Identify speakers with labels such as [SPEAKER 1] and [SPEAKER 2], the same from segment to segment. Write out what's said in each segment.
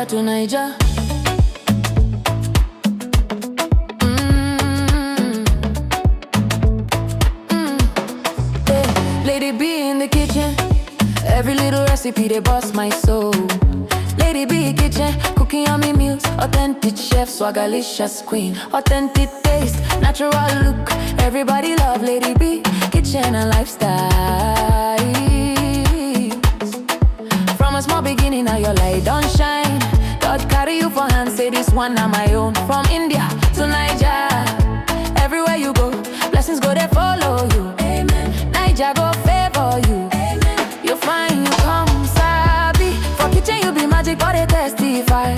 [SPEAKER 1] to Naija. Lady B in the kitchen, every little recipe they bust my soul. Lady B kitchen, cooking yummy meals, authentic chef, swagalicious queen, authentic taste, natural look. Everybody love Lady B kitchen and lifestyle. From a small beginning, now your light don't shine. God carry you for hand, say this one na my own. From India to Naija, everywhere you go, blessings go they follow you. Amen. Naija go favor you. Amen. You find you come sabi. For kitchen you be magic, but they testify.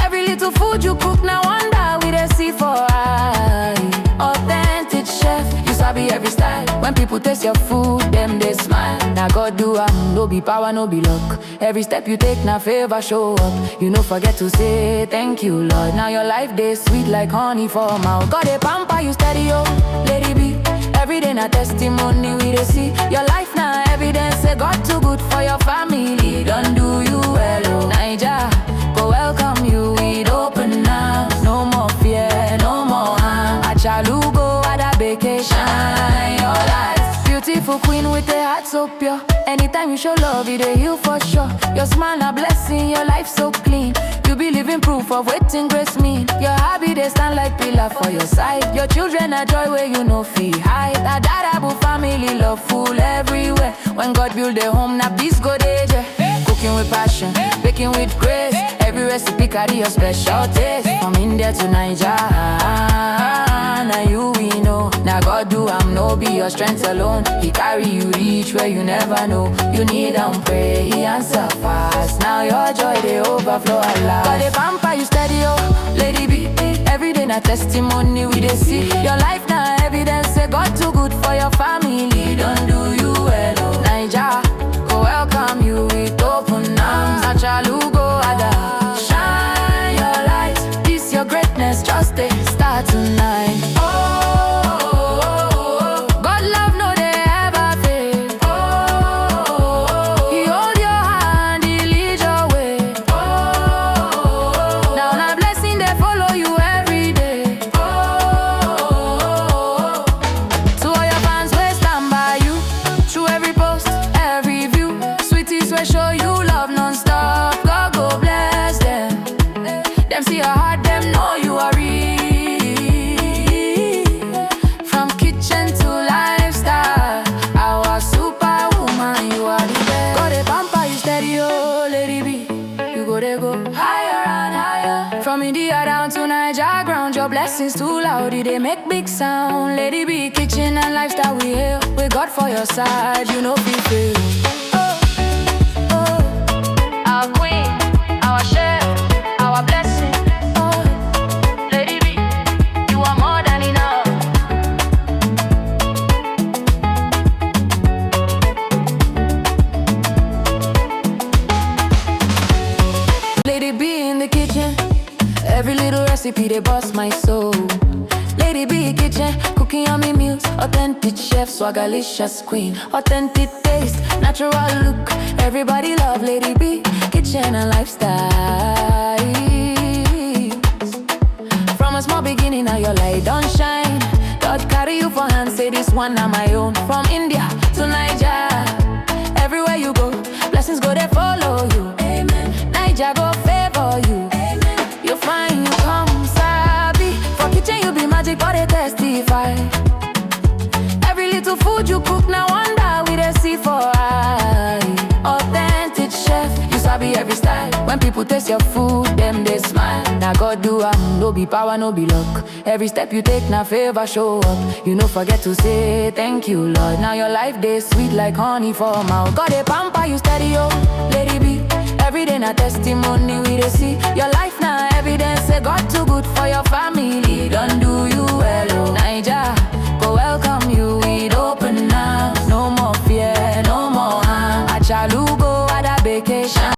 [SPEAKER 1] Every little food you cook, now wonder we they see for eye. Authentic chef, you sabi every style. When people taste your food, them they smile. Now God do no be power, no be luck. Every step you take, now favor show up. You no forget to say thank you, Lord. Now your life they sweet like honey for mouth. God they pamper you steady, oh, Lady B. Every day na testimony we they see. Your life now evidence, say God too good for your family. Don't do you well, oh. Naija go welcome you with open arms. No more fear, no more harm. Achalugo ada vacation. Your life beautiful queen with a heart so pure. Anytime you show love, it a heal for sure. Your smile a blessing, your life so clean. You be living proof of waiting grace mean. Your hobby they stand like pillar for your side. Your children a joy where you know feel hide. A dadable family love full everywhere. When God build a home, now this go dey je. Cooking with passion, baking with grace. Every recipe carry your special taste. From India to Naija, now you we know. Now God do no be your strength alone. He carry you reach where you never know. You need pray, he answer fast. Now your joy they overflow a lot. God they pamper you steady, oh, Lady B. Every day na testimony we they see. Your life now evidence, say God too good for your family. Don't do you well, oh. Naija go welcome you with open arms. Achalugo ada shine your light. This your greatness, just a start tonight. Show you love non-stop. God go bless them. Them see your heart, them know you are real. From kitchen to lifestyle, our superwoman, you are the best. God they pamper you steady, oh, Lady B. You go they go higher and higher. From India down to Naija ground, your blessings too loud, they make big sound. Lady B, kitchen and lifestyle we hail. With God for your side, you know be fail.
[SPEAKER 2] Our queen, our chef, our blessing. Oh, Lady B, you are more than enough.
[SPEAKER 1] Lady B in the kitchen, every little recipe they bust my soul. Lady B kitchen, cooking yummy meals, authentic chef, swagalicious queen, authentic taste, natural look. Everybody love Lady B kitchen and lifestyle. From a small beginning, now your light don't shine. God carry you for hand, say this one na my own. From India to Naija, everywhere you go, blessings go they follow you. Amen. Naija go favor you. Amen. You find you come sabi. For kitchen you be magic, but they testify. Every little food you cook, now wonder we they see for eye. Authentic chef, you sabi every style. When people taste your food, them they smile. Now God do no be power, no be luck. Every step you take, now favor show up. You no forget to say thank you, Lord. Now your life they sweet like honey for mouth. God they pamper you steady, oh, Lady B. Every day na testimony we they see. Your life now evidence, say God too good for your family. Don't do you well, oh. Naija go welcome you with open arms. No more fear, no more harm. Achalugo ada vacation.